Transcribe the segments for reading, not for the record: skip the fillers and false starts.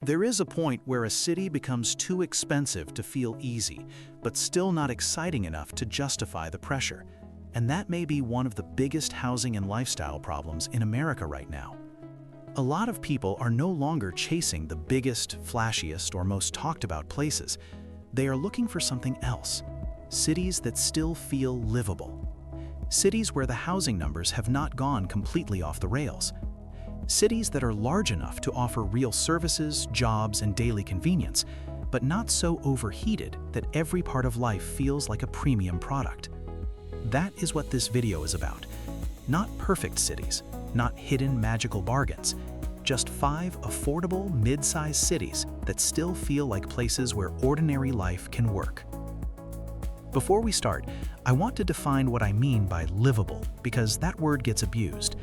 There is a point where a city becomes too expensive to feel easy, but still not exciting enough to justify the pressure. And that may be one of the biggest housing and lifestyle problems in America right now. A lot of people are no longer chasing the biggest, flashiest, or most talked about places. They are looking for something else. Cities that still feel livable. Cities where the housing numbers have not gone completely off the rails. Cities that are large enough to offer real services, jobs, and daily convenience, but not so overheated that every part of life feels like a premium product. That is what this video is about. Not perfect cities, not hidden magical bargains, just 5 affordable, mid-sized cities that still feel like places where ordinary life can work. Before we start, I want to define what I mean by livable, because that word gets abused.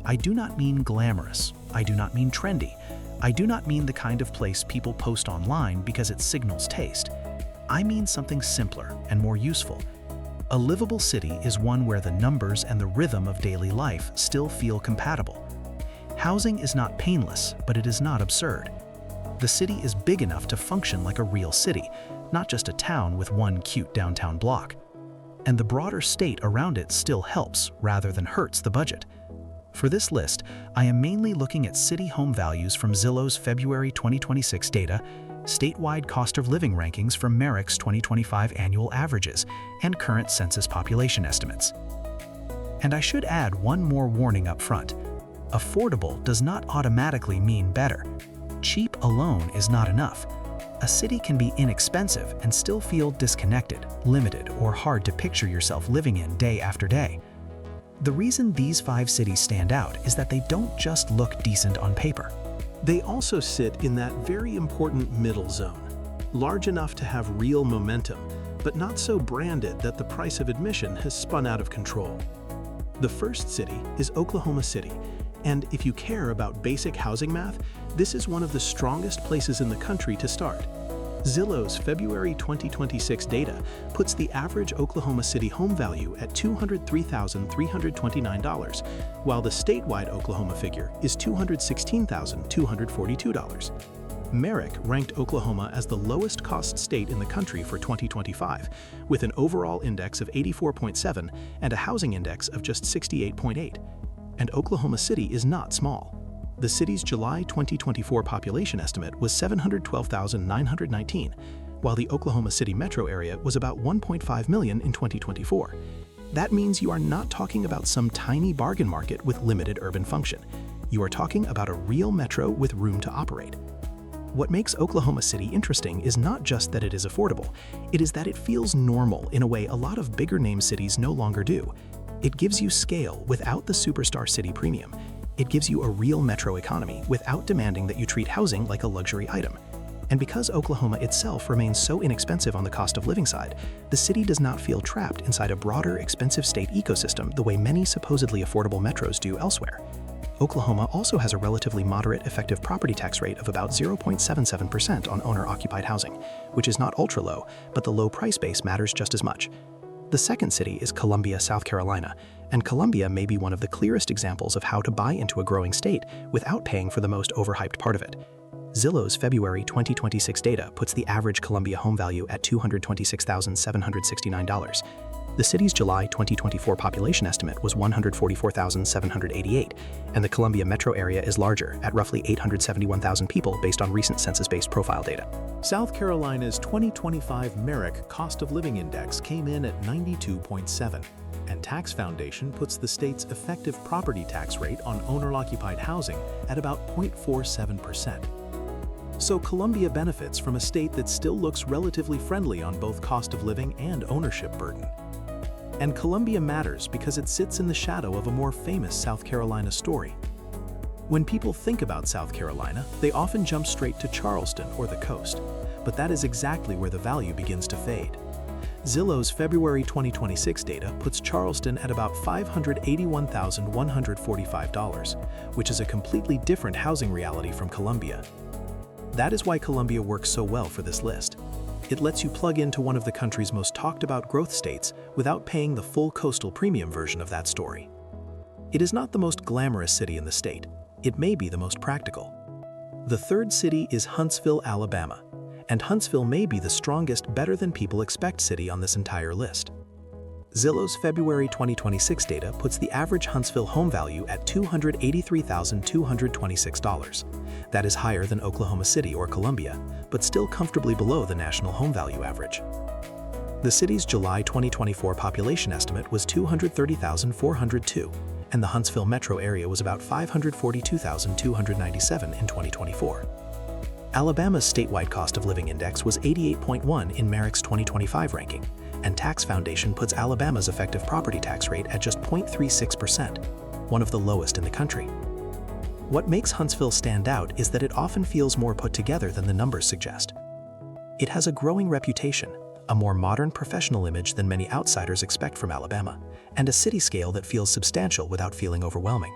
I do not mean glamorous. I do not mean trendy. I do not mean the kind of place people post online because it signals taste. I mean something simpler and more useful. A livable city is one where the numbers and the rhythm of daily life still feel compatible. Housing is not painless, but it is not absurd. The city is big enough to function like a real city, not just a town with one cute downtown block. And the broader state around it still helps rather than hurts the budget. For this list, I am mainly looking at city home values from Zillow's February 2026 data, statewide cost of living rankings from Merrick's 2025 annual averages, and current census population estimates. And I should add one more warning up front. Affordable does not automatically mean better. Cheap alone is not enough. A city can be inexpensive and still feel disconnected, limited, or hard to picture yourself living in day after day. The reason these 5 cities stand out is that they don't just look decent on paper. They also sit in that very important middle zone, large enough to have real momentum, but not so branded that the price of admission has spun out of control. The first city is Oklahoma City, and if you care about basic housing math, this is one of the strongest places in the country to start. Zillow's February 2026 data puts the average Oklahoma City home value at $203,329, while the statewide Oklahoma figure is $216,242. Merrick ranked Oklahoma as the lowest cost state in the country for 2025, with an overall index of 84.7 and a housing index of just 68.8. And Oklahoma City is not small. The city's July 2024 population estimate was 712,919, while the Oklahoma City metro area was about 1.5 million in 2024. That means you are not talking about some tiny bargain market with limited urban function. You are talking about a real metro with room to operate. What makes Oklahoma City interesting is not just that it is affordable, it is that it feels normal in a way a lot of bigger name cities no longer do. It gives you scale without the superstar city premium. It gives you a real metro economy without demanding that you treat housing like a luxury item. And because Oklahoma itself remains so inexpensive on the cost of living side, the city does not feel trapped inside a broader, expensive state ecosystem the way many supposedly affordable metros do elsewhere. Oklahoma also has a relatively moderate effective property tax rate of about 0.77% on owner-occupied housing, which is not ultra-low, but the low price base matters just as much. The second city is Columbia, South Carolina, and Columbia may be one of the clearest examples of how to buy into a growing state without paying for the most overhyped part of it. Zillow's February 2026 data puts the average Columbia home value at $226,769. The city's July 2024 population estimate was 144,788, and the Columbia metro area is larger at roughly 871,000 people based on recent census-based profile data. South Carolina's 2025 Merrick Cost of Living Index came in at 92.7, and Tax Foundation puts the state's effective property tax rate on owner-occupied housing at about 0.47%. So Columbia benefits from a state that still looks relatively friendly on both cost of living and ownership burden. And Columbia matters because it sits in the shadow of a more famous South Carolina story. When people think about South Carolina, they often jump straight to Charleston or the coast, but that is exactly where the value begins to fade. Zillow's February 2026 data puts Charleston at about $581,145, which is a completely different housing reality from Columbia. That is why Columbia works so well for this list. It lets you plug into one of the country's most talked about growth states without paying the full coastal premium version of that story. It is not the most glamorous city in the state. It may be the most practical. The third city is Huntsville, Alabama, and Huntsville may be the strongest better than people expect city on this entire list. Zillow's February 2026 data puts the average Huntsville home value at $283,226. That is higher than Oklahoma City or Columbia, but still comfortably below the national home value average. The city's July 2024 population estimate was 230,402, and the Huntsville metro area was about 542,297 in 2024. Alabama's statewide cost of living index was 88.1 in Merrick's 2025 ranking, and Tax Foundation puts Alabama's effective property tax rate at just 0.36%, one of the lowest in the country. What makes Huntsville stand out is that it often feels more put together than the numbers suggest. It has a growing reputation, a more modern professional image than many outsiders expect from Alabama, and a city scale that feels substantial without feeling overwhelming.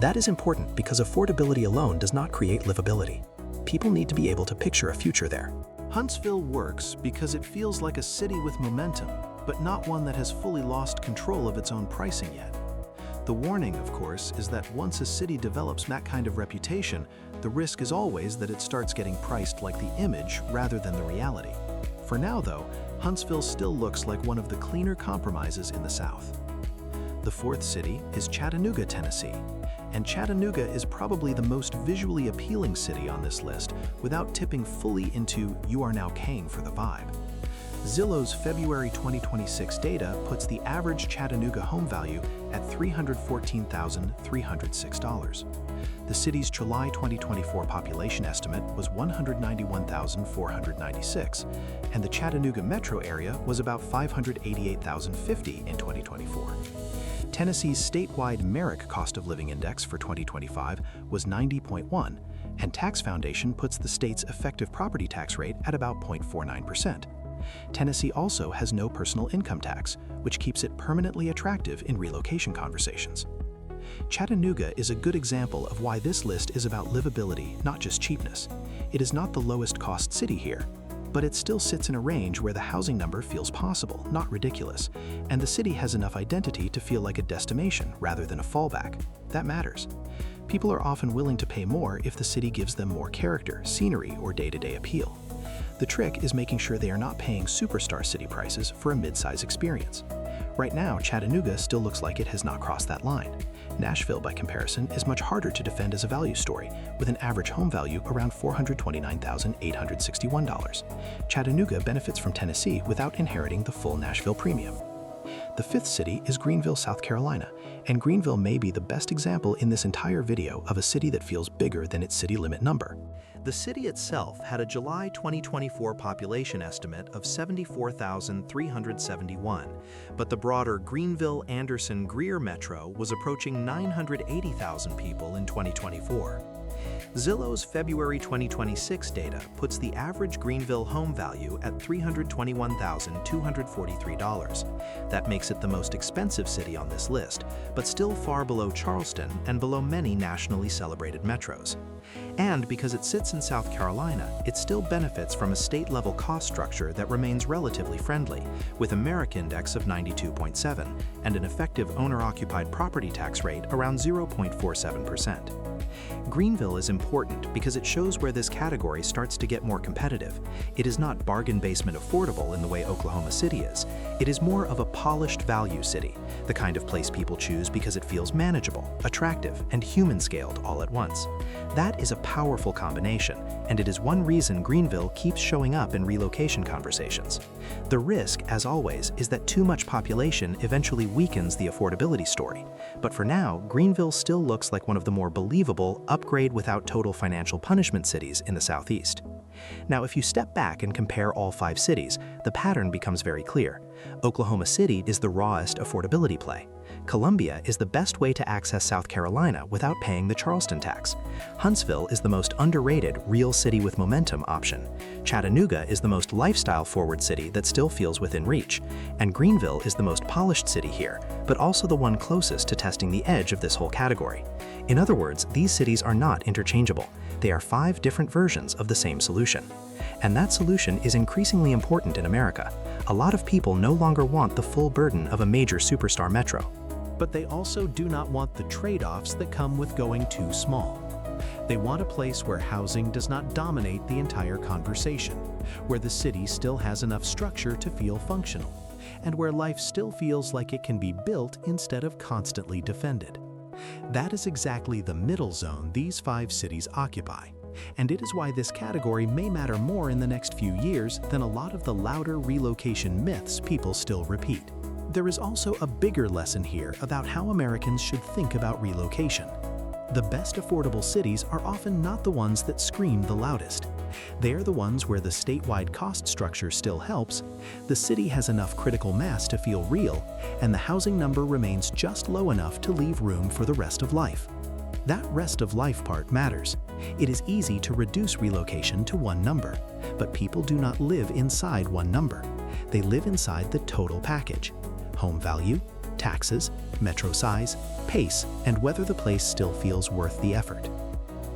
That is important because affordability alone does not create livability. People need to be able to picture a future there. Huntsville works because it feels like a city with momentum, but not one that has fully lost control of its own pricing yet. The warning, of course, is that once a city develops that kind of reputation, the risk is always that it starts getting priced like the image rather than the reality. For now, though, Huntsville still looks like one of the cleaner compromises in the South. The fourth city is Chattanooga, Tennessee, and Chattanooga is probably the most visually appealing city on this list without tipping fully into "you are now paying for the vibe." Zillow's February 2026 data puts the average Chattanooga home value at $314,306. The city's July 2024 population estimate was 191,496, and the Chattanooga metro area was about 588,050 in 2024. Tennessee's statewide Merrick cost of living index for 2025 was 90.1, and Tax Foundation puts the state's effective property tax rate at about 0.49%. Tennessee also has no personal income tax, which keeps it permanently attractive in relocation conversations. Chattanooga is a good example of why this list is about livability, not just cheapness. It is not the lowest cost city here, but it still sits in a range where the housing number feels possible, not ridiculous, and the city has enough identity to feel like a destination rather than a fallback. That matters. People are often willing to pay more if the city gives them more character, scenery, or day-to-day appeal. The trick is making sure they are not paying superstar city prices for a mid-size experience. Right now, Chattanooga still looks like it has not crossed that line. Nashville, by comparison, is much harder to defend as a value story, with an average home value around $429,861. Chattanooga benefits from Tennessee without inheriting the full Nashville premium. The fifth city is Greenville, South Carolina, and Greenville may be the best example in this entire video of a city that feels bigger than its city limit number. The city itself had a July 2024 population estimate of 74,371, but the broader Greenville-Anderson-Greer metro was approaching 980,000 people in 2024. Zillow's February 2026 data puts the average Greenville home value at $321,243. That makes it the most expensive city on this list, but still far below Charleston and below many nationally celebrated metros. And because it sits in South Carolina, it still benefits from a state-level cost structure that remains relatively friendly, with a Merrick index of 92.7 and an effective owner-occupied property tax rate around 0.47%. Greenville is important because it shows where this category starts to get more competitive. It is not bargain basement affordable in the way Oklahoma City is. It is more of a polished value city, the kind of place people choose because it feels manageable, attractive, and human-scaled all at once. That is a powerful combination, and it is one reason Greenville keeps showing up in relocation conversations. The risk, as always, is that too much population eventually weakens the affordability story. But for now, Greenville still looks like one of the more believable upgrade without total financial punishment cities in the Southeast. Now, if you step back and compare all 5 cities, the pattern becomes very clear. Oklahoma City is the rawest affordability play. Columbia is the best way to access South Carolina without paying the Charleston tax. Huntsville is the most underrated real city with momentum option. Chattanooga is the most lifestyle-forward city that still feels within reach. And Greenville is the most polished city here, but also the one closest to testing the edge of this whole category. In other words, these cities are not interchangeable. They are 5 different versions of the same solution. And that solution is increasingly important in America. A lot of people no longer want the full burden of a major superstar metro. But they also do not want the trade-offs that come with going too small. They want a place where housing does not dominate the entire conversation, where the city still has enough structure to feel functional, and where life still feels like it can be built instead of constantly defended. That is exactly the middle zone these 5 cities occupy, and it is why this category may matter more in the next few years than a lot of the louder relocation myths people still repeat. There is also a bigger lesson here about how Americans should think about relocation. The best affordable cities are often not the ones that scream the loudest. They are the ones where the statewide cost structure still helps, the city has enough critical mass to feel real, and the housing number remains just low enough to leave room for the rest of life. That rest of life part matters. It is easy to reduce relocation to one number, but people do not live inside one number. They live inside the total package: home value, taxes, metro size, pace, and whether the place still feels worth the effort.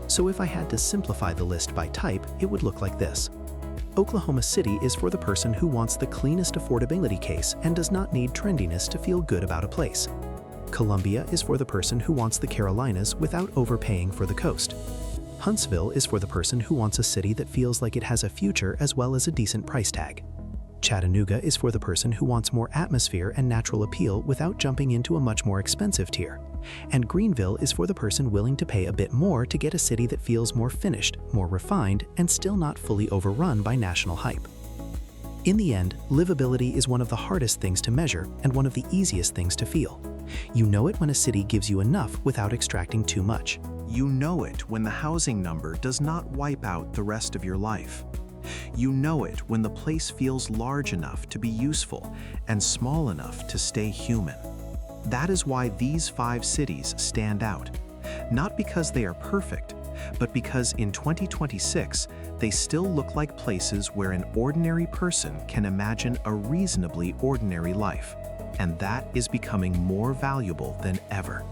So if I had to simplify the list by type, it would look like this. Oklahoma City is for the person who wants the cleanest affordability case and does not need trendiness to feel good about a place. Columbia is for the person who wants the Carolinas without overpaying for the coast. Huntsville is for the person who wants a city that feels like it has a future as well as a decent price tag. Chattanooga is for the person who wants more atmosphere and natural appeal without jumping into a much more expensive tier. And Greenville is for the person willing to pay a bit more to get a city that feels more finished, more refined, and still not fully overrun by national hype. In the end, livability is one of the hardest things to measure and one of the easiest things to feel. You know it when a city gives you enough without extracting too much. You know it when the housing number does not wipe out the rest of your life. You know it when the place feels large enough to be useful and small enough to stay human. That is why these 5 cities stand out. Not because they are perfect, but because in 2026, they still look like places where an ordinary person can imagine a reasonably ordinary life. And that is becoming more valuable than ever.